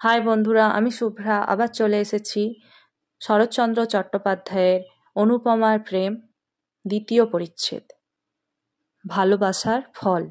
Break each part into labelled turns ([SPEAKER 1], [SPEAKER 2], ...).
[SPEAKER 1] High বন্ধুরা, আমি শুভ্রা আবার চলে এসেছি শরৎচন্দ্র চট্টোপাধ্যায়ের অনুপমার প্রেম দ্বিতীয় পরিচ্ছেদ। ভালোবাসার ফল।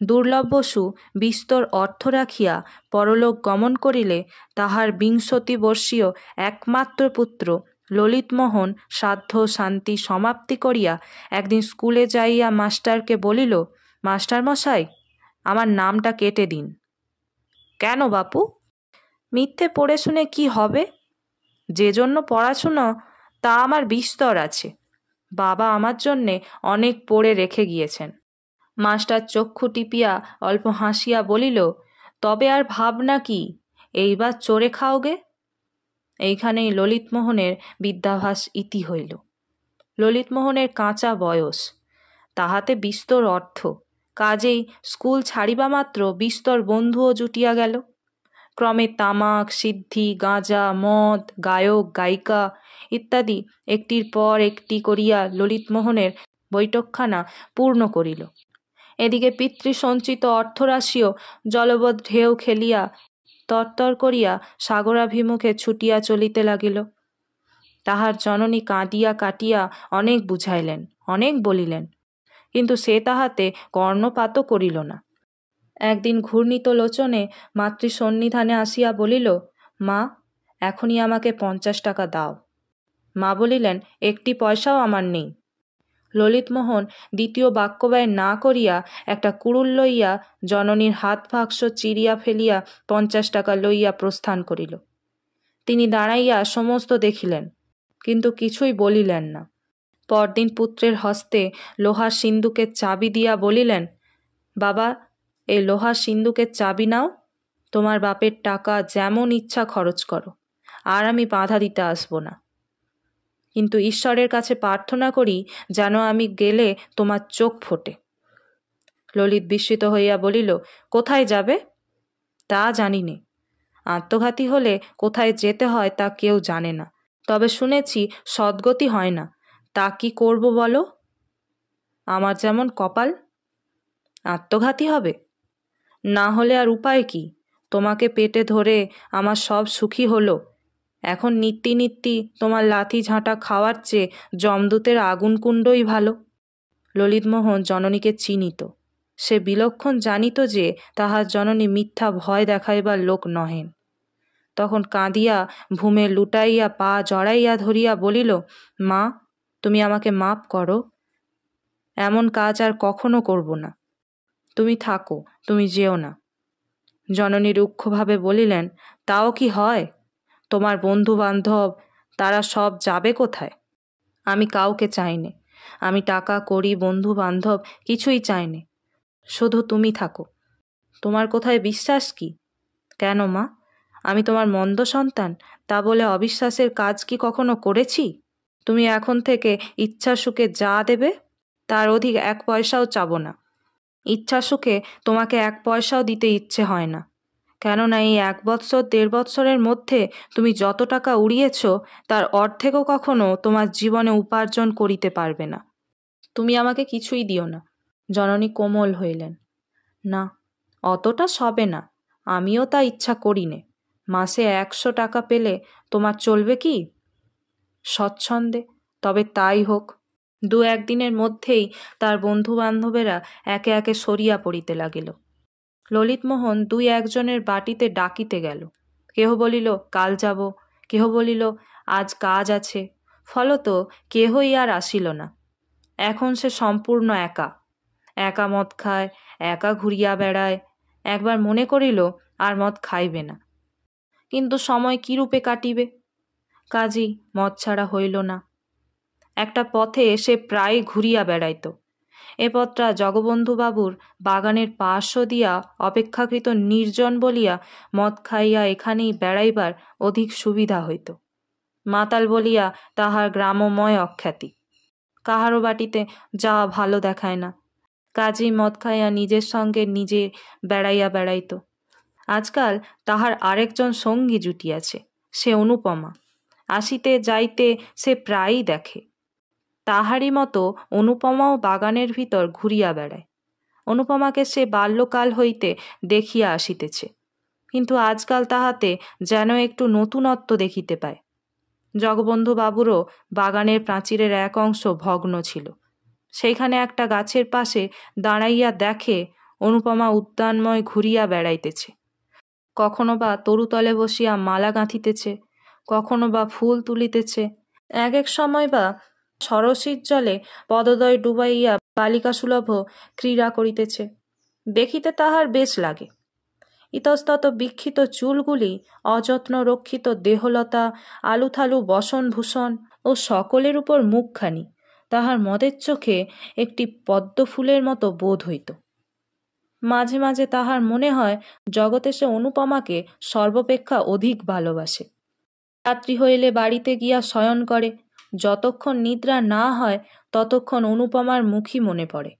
[SPEAKER 1] দুর্লভ বসু বিস্তর অর্থ রাখিয়া পরলোক গমন করিলে তাহার ২০ বর্ষীয় একমাত্র পুত্র ললিতমোহন শ্রাদ্ধ শান্তি সমাপ্তি করিয়া একদিন স্কুলে যাইয়া মাস্টারকে বলিল, মাস্টার মশাই, আমার নামটা কেটে দিন। কেন বাপু? মিথ্যে পড়ে শুনে কি হবে? যে জন্য পড়াশুনো তা আমার বিস্তর আছে। বাবা আমার জন্যে অনেক পড়ে রেখে গিয়েছেন। মাস্টার চক্ষু টিপিয়া অল্প হাসিয়া বলিল, তবে আর ভাবনা কি, এইবার চড়ে খাওগে। এইখানেই ললিতমোহনের বিদ্যাভাস ইতি হইল। ললিতমোহনের কাঁচা বয়স, তাহাতে বিস্তর অর্থ, কাজেই স্কুল ছাড়িবা মাত্র বিস্তর বন্ধুও জুটিয়া গেল। ক্রমে তামাক, সিদ্ধি, গাঁজা, মদ, গায়ক গায়িকা ইত্যাদি একটির পর একটি করিয়া ললিতমোহনের বৈঠকখানা পূর্ণ করিল। এদিকে পিতৃসঞ্চিত অর্থরাশিও জলবৎ ঢেউ খেলিয়া তরতর করিয়া সাগরাভিমুখে ছুটিয়া চলিতে লাগিল। তাহার জননী কাঁদিয়া কাটিয়া অনেক বুঝাইলেন, অনেক বলিলেন, কিন্তু সে তাহাতে কর্ণপাতও করিল না। একদিন ঘূর্ণিত লোচনে মাতৃসন্নিধানে আসিয়া বলিল, মা, এখনই আমাকে ৫০ টাকা দাও। মা বলিলেন, একটি পয়সাও আমার নেই। ললিতমোহন দ্বিতীয় বাক্যব্যয় না করিয়া একটা কুড়ুল লইয়া জননীর হাত বাক্স চিরিয়া ফেলিয়া ৫০ টাকা লইয়া প্রস্থান করিল। তিনি দাঁড়াইয়া সমস্ত দেখিলেন, কিন্তু কিছুই বলিলেন না। পরদিন পুত্রের হস্তে লোহার সিন্দুকের চাবি দিয়া বলিলেন, বাবা, এই লোহার সিন্দুকের চাবি নাও, তোমার বাপের টাকা যেমন ইচ্ছা খরচ করো, আর আমি বাধা দিতে আসব না। কিন্তু ঈশ্বরের কাছে প্রার্থনা করি যেন আমি গেলে তোমার চোখ ফোটে। ললিত বিস্মিত হইয়া বলিল, কোথায় যাবে? তা জানি নে। আত্মঘাতী হলে কোথায় যেতে হয় তা কেউ জানে না, তবে শুনেছি সদ্গতি হয় না। তা কি করব বলো? আমার যেমন কপাল। আত্মঘাতী হবে? না হলে আর উপায় কি? তোমাকে পেটে ধরে আমার সব সুখী হলো। এখন নিত্যি নিত্যি তোমার লাথি ঝাঁটা খাওয়ার চেয়ে যমদূতের আগুন কুণ্ডই ভালো। ললিতমোহন জননীকে চিনিত। সে বিলক্ষণ জানিত যে তাহার জননী মিথ্যা ভয় দেখাইবার লোক নহেন। তখন কাঁদিয়া ভূমে লুটাইয়া পা জড়াইয়া ধরিয়া বলিল, মা, তুমি আমাকে মাপ করো। এমন কাজ আর কখনো করব না। তুমি থাকো, তুমি যেও না। জননী রুক্ষভাবে বলিলেন, তাও কি হয়? তোমার বন্ধু বান্ধব তারা সব যাবে কোথায়? আমি কাউকে চাইনে। আমি টাকা কড়ি বন্ধু বান্ধব কিছুই চাইনে। শুধু তুমি থাকো। তোমার কোথায় বিশ্বাস কি? কেন মা, আমি তোমার মন্দ সন্তান তা বলে অবিশ্বাসের কাজ কি কখনো করেছি? তুমি এখন থেকে ইচ্ছা সুখে যা দেবে তার অধিক ১ পয়সাও চাবো না। ইচ্ছা সুখে তোমাকে ১ পয়সাও দিতে ইচ্ছে হয় না, কেননা এই ১ বৎসর ১.৫ বৎসরের মধ্যে তুমি যত টাকা উড়িয়েছ তার অর্ধেকও কখনো তোমার জীবনে উপার্জন করিতে পারবে না। তুমি আমাকে কিছুই দিও না। জননী কোমল হইলেন। না, অতটা সবে না, আমিও তা ইচ্ছা করি নে। মাসে ১০০ টাকা পেলে তোমার চলবে কি? স্বচ্ছন্দে, তবে তাই হোক। ২-১ দিনের মধ্যেই তার বন্ধু বান্ধবেরা একে একে সরিয়া পড়িতে লাগিল। ললিতমোহন ২-১ জনের বাটিতে ডাকিতে গেল। কেহ বলিল, কাল যাব, কেহ বলিল, আজ কাজ আছে। ফলত কেহই আর আসিল না। এখন সে সম্পূর্ণ একা। একা মদ খায়, একা ঘুরিয়া বেড়ায়। একবার মনে করিল আর মদ খাইবে না, কিন্তু সময় কিরূপে কাটিবে? কাজেই মদ ছাড়া হইল না। একটা পথে সে প্রায় ঘুরিয়া বেড়াইত। এ পথটা জগবন্ধুবাবুর বাগানের পার্শ্ব দিয়া অপেক্ষাকৃত নির্জন বলিয়া মদ খাইয়া এখানেই বেড়াইবার অধিক সুবিধা হইত। মাতাল বলিয়া তাহার গ্রামময় অখ্যাতি। কাহারও বাটিতে যাওয়া ভালো দেখায় না, কাজেই মদ খাইয়া নিজের সঙ্গে নিজে বেড়াইয়া বেড়াইত। আজকাল তাহার আরেকজন সঙ্গী জুটিয়াছে, সে অনুপমা। আসিতে যাইতে সে প্রায়ই দেখে। তাহারই মতো অনুপমাও বাগানের ভিতর ঘুরিয়া বেড়ায়। অনুপমাকে সে বাল্যকাল হইতে দেখিয়া আসিতেছে। কিন্তু আজকাল তাহাতে যেন একটু নতুনত্ব দেখিতে পায়। জগবন্ধু বাবুরও বাগানের প্রাচীরের এক অংশ ভগ্ন ছিল। সেইখানে একটা গাছের পাশে দাঁড়াইয়া দেখে অনুপমা উদ্যানময় ঘুরিয়া বেড়াইতেছে। কখনো বা তরুতলে বসিয়া মালা গাঁথিতেছে, কখনো বা ফুল তুলিতেছে, এক এক সময় বা সরসীর জলে পদদয় ডুবাইয়া বালিকাসুলভ ক্রীড়া করিতেছে। দেখিতে তাহার বেশ লাগে। ইতস্তত বিক্ষিত চুলগুলি, অযত্ন রক্ষিত দেহলতা, আলুথালু বসনভূষণ ও সকলের উপর মুখখানি তাহার মদের চোখে একটি পদ্মফুলের মতো বোধ হইত। মাঝে মাঝে তাহার মনে হয় জগতে সে অনুপমাকে সর্বাপেক্ষা অধিক ভালোবাসে। রাত্রি হইলে বাড়িতে গিয়া শয়ন করে। যতক্ষণ নিদ্রা না হয় ততক্ষণ অনুপমার মুখই মনে পড়ে।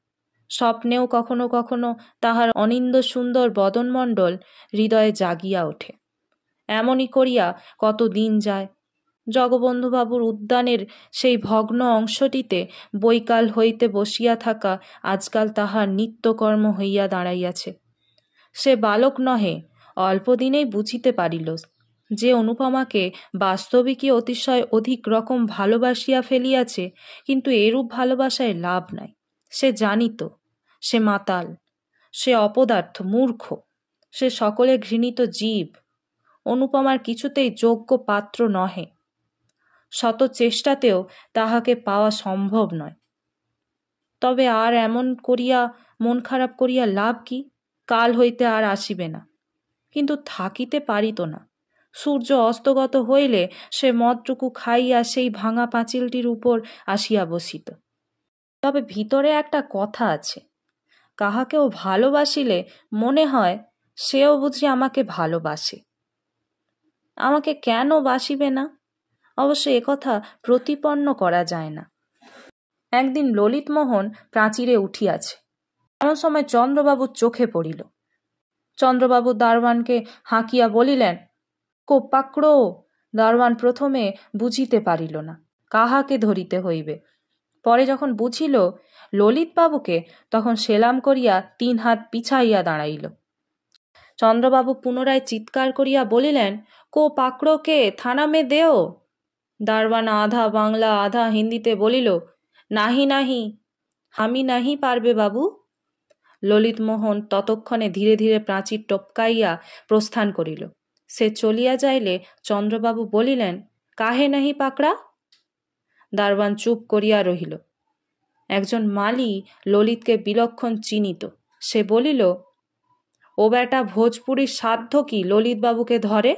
[SPEAKER 1] স্বপ্নেও কখনো কখনো তাহার অনিন্দ সুন্দর বদনমণ্ডল হৃদয়ে জাগিয়া ওঠে। এমনই করিয়া কত দিন যায়। জগবন্ধুবাবুর উদ্যানের সেই ভগ্ন অংশটিতে বৈকাল হইতে বসিয়া থাকা আজকাল তাহার নিত্যকর্ম হইয়া দাঁড়াইয়াছে। সে বালক নহে, অল্পদিনেই বুঝিতে পারিল যে অনুপমাকে বাস্তবিকই অতিশয় অধিক রকম ভালোবাসিয়া ফেলিয়াছে, কিন্তু এরূপ ভালোবাসায় লাভ নাই। সে জানিত সে মাতাল, সে অপদার্থ, মূর্খ, সে সকলে ঘৃণিত জীব। অনুপমার কিছুতেই যোগ্য পাত্র নহে। শত চেষ্টাতেও তাহাকে পাওয়া সম্ভব নয়। তবে আর এমন করিয়া মন খারাপ করিয়া লাভ কি? কাল হইতে আর আসিবে না। কিন্তু থাকিতে পারিত না। সূর্য অস্তগত হইলে সে মদটুকু খাইয়া সেই ভাঙা পাঁচিলটির উপর আসিয়া বসিত। তবে ভিতরে একটা কথা আছে, কাহাকেও ভালোবাসিলে মনে হয় সেও বুঝি আমাকে ভালোবাসে। আমাকে কেন বাসিবে না? অবশ্য একথা প্রতিপন্ন করা যায় না। একদিন ললিতমোহন প্রাচীরে উঠিয়াছে, এমন সময় চন্দ্রবাবুর চোখে পড়িল। চন্দ্রবাবু দারোয়ানকে হাঁকিয়া বলিলেন, কোপাক্রো। দারোয়ান প্রথমে বুঝিতে পারিল না কাহাকে ধরিতে হইবে। পরে যখন বুঝিল ললিতবাবুকে, তখন সেলাম করিয়া 3 হাত পিছাইয়া দাঁড়াইল। চন্দ্রবাবু পুনরায় চিৎকার করিয়া বলিলেন, কো পাকড়োকে থানা মে দেও। দারোয়ান আধা বাংলা আধা হিন্দিতে বলিল, নাহি নাহি, আমি নাহি পারবে বাবু। ললিতমোহন ততক্ষণে ধীরে ধীরে প্রাচীর টপকাইয়া প্রস্থান করিল। সে চলিয়া যাইলে চন্দ্রবাবু বলিলেন, কাহে নাহি পাকড়া? দারোয়ান চুপ করিয়া রহিল। একজন মালি ললিতকে বিলক্ষণ চিনিত। সে বলিল, ও বেটা ভোজপুরির সাধ্য কি ললিতবাবুকে ধরে?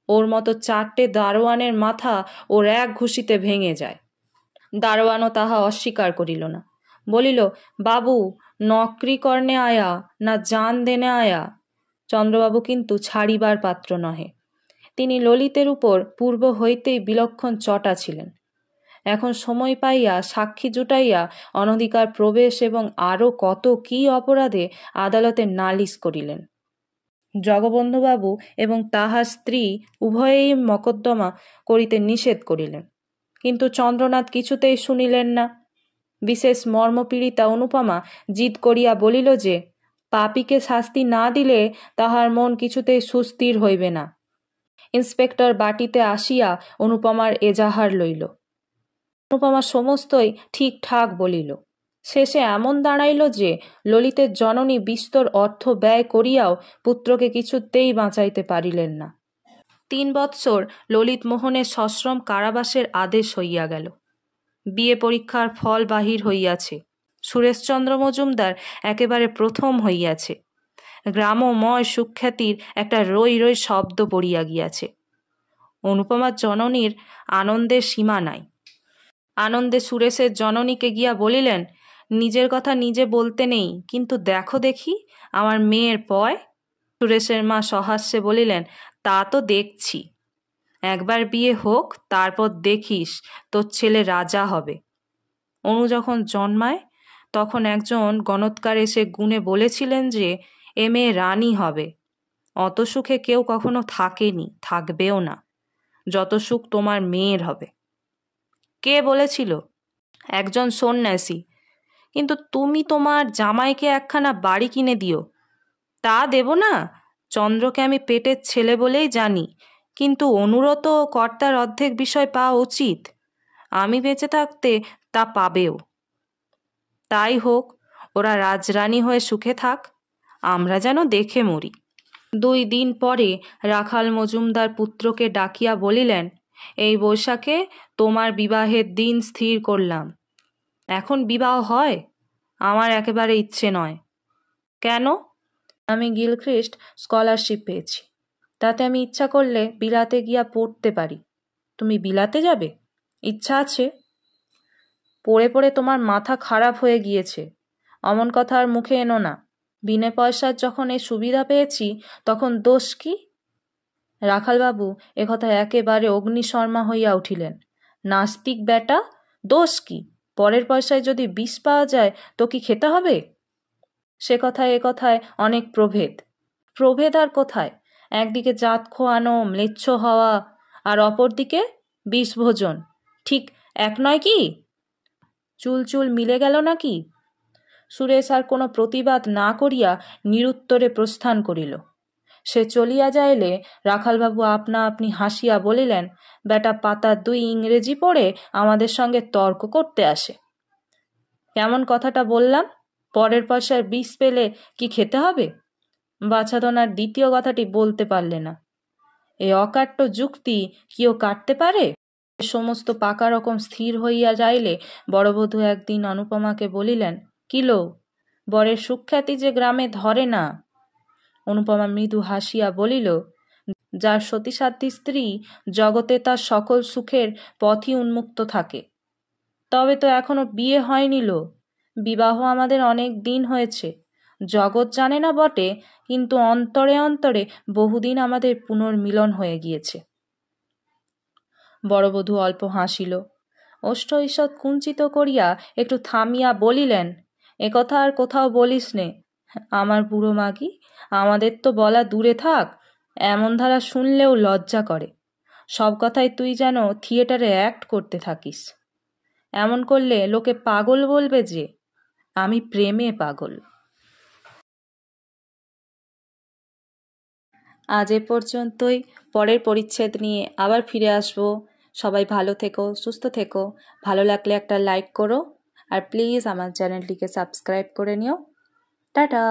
[SPEAKER 1] ওর মতো 4টে দারোয়ানের মাথা ওর এক ঘুষিতে ভেঙে যায়। দারোয়ানও তাহা অস্বীকার করিল না, বলিল, বাবু নকরি করনে আয়া না জান দেনে আয়া? চন্দ্রবাবু কিন্তু ছাড়িবার পাত্র নহে। তিনি ললিতের উপর পূর্ব হইতেই বিলক্ষণ চটা ছিলেন। এখন সময় পাইয়া সাক্ষী জুটাইয়া অনধিকার প্রবেশ এবং আরও কত কি অপরাধে আদালতে নালিশ করিলেন। জগবন্ধুবাবু এবং তাহার স্ত্রী উভয়েই মকদ্দমা করিতে নিষেধ করিলেন, কিন্তু চন্দ্রনাথ কিছুতেই শুনিলেন না। বিশেষ মর্মপীড়িতা অনুপমা জিদ করিয়া বলিল যে পাপীকে শাস্তি না দিলে তাহার মন কিছুতেই সুস্থির হইবে না। ইন্সপেক্টর বাটিতে আসিয়া অনুপমার এজাহার লইল। অনুপমা সমস্তই ঠিকঠাক বলিল। শেষে এমন দাঁড়াইল যে ললিতের জননী বিস্তর অর্থ ব্যয় করিয়াও পুত্রকে কিছুতেই বাঁচাইতে পারিলেন না। 3 বৎসর ললিতমোহনের সশ্রম কারাবাসের আদেশ হইয়া গেল। বিয়ে পরীক্ষার ফল বাহির হইয়াছে। সুরেশচন্দ্র মজুমদার একেবারে প্রথম হইয়াছে। গ্রামময় সুখ্যাতির একটা রই রই শব্দ পড়িয়া গিয়াছে। অনুপমার জননীর আনন্দের সীমা নাই। আনন্দে সুরেশের জননীকে গিয়া বলিলেন, নিজের কথা নিজে বলতে নেই, কিন্তু দেখো দেখি আমার মেয়ের পয়। সুরেশের মা সহাস্যে বলিলেন, তা তো দেখছি। একবার বিয়ে হোক, তারপর দেখিস তোর ছেলে রাজা হবে। অনু যখন জন্মায় তখন একজন গণৎকার এসে গুণে বলেছিলেন যে এ মেয়ে রানী হবে। অত সুখে কেউ কখনো থাকেনি, থাকবেও না, যত সুখ তোমার মেয়ের হবে। কে বলেছিল? একজন সন্ন্যাসী। কিন্তু তুমি তোমার জামাইকে একখানা বাড়ি কিনে দিও। তা দেব না? চন্দ্রকে আমি পেটের ছেলে বলেই জানি, কিন্তু অনুরও তো কর্তার অর্ধেক বিষয় পাওয়া উচিত। আমি বেঁচে থাকতে তা পাবেও। তাই হোক, ওরা রাজরানী হয়ে সুখে থাক, আমরা যেন দেখে মরি। 2 দিন পরে রাখাল মজুমদার পুত্রকে ডাকিয়া বলিলেন, এই বৈশাখে তোমার বিবাহের দিন স্থির করলাম। এখন বিবাহ হয়? আমার একেবারে ইচ্ছে নয়। কেন? আমি গিলক্রিস্ট স্কলারশিপ পেয়েছি, তাতে আমি ইচ্ছা করলে বিলাতে গিয়া পড়তে পারি। তুমি বিলাতে যাবে? ইচ্ছা আছে। পড়ে পড়ে তোমার মাথা খারাপ হয়ে গিয়েছে, অমন কথা আর মুখে এনো না। বিনে পয়সার যখন এই সুবিধা পেয়েছি, তখন দোষ কি? রাখালবাবু একথা একেবারে অগ্নিশর্মা হইয়া উঠিলেন। নাস্তিক বেটা, দোষ কি? পরের পয়সায় যদি বিষ পাওয়া যায় তো কি খেতে হবে? সে কথায় এ কথায় অনেক প্রভেদ। প্রভেদ আর কোথায়? একদিকে জাত খোয়ানো, ম্লেচ্ছ হওয়া, আর অপরদিকে বিষ ভোজন। ঠিক এক নয় কি? চুল চুল মিলে গেল নাকি? সুরেশ আর কোনো প্রতিবাদ না করিয়া নিরুত্তরে প্রস্থান করিল। সে চলিয়া যাইলে রাখালবাবু আপনা আপনি হাসিয়া বলিলেন, বেটা পাতা 2 ইংরেজি পড়ে আমাদের সঙ্গে তর্ক করতে আসে। কেমন কথাটা বললাম? পরের পয়সার বিষ পেলে কি খেতে হবে? বাছাধনার দ্বিতীয় কথাটি বলতে পারলে না। এই অকাট্য যুক্তি কেউ কাটতে পারে? সমস্ত পাকা রকম স্থির হইয়া যাইলে বড়বধূ একদিন অনুপমাকে বলিলেন, কিলো, বরের সুখ্যাতি যে গ্রামে ধরে না। অনুপমা মৃদু হাসিয়া বলিল, যার সতীসাধ্যী স্ত্রী, জগতে তার সকল সুখের পথই উন্মুক্ত থাকে। তবে তো এখনো বিয়ে হয়নি লো। বিবাহ আমাদের অনেক দিন হয়েছে। জগৎ জানে না বটে, কিন্তু অন্তরে অন্তরে বহুদিন আমাদের পুনর্মিলন হয়ে গিয়েছে। বড়বধূ অল্প হাসিল। ওষ্ঠ ঈষৎ কুঞ্চিত করিয়া একটু থামিয়া বলিলেন, একথা আর কোথাও বলিস নে আমার বুড়ো মাগি। আমাদের তো বলা দূরে থাক, এমন ধারা শুনলেও লজ্জা করে। সব কথাই তুই যেন থিয়েটারে অ্যাক্ট করতে থাকিস। এমন করলে লোকে পাগল বলবে যে। আমি প্রেমে পাগল। আজ এ পর্যন্তই। পরের পরিচ্ছেদ নিয়ে আবার ফিরে আসব। সবাই ভালো থেকো, সুস্থ থেকো। ভালো লাগলে একটা লাইক করো, আর প্লিজ আমার চ্যানেলটিকে সাবস্ক্রাইব করে নিও। টাটা।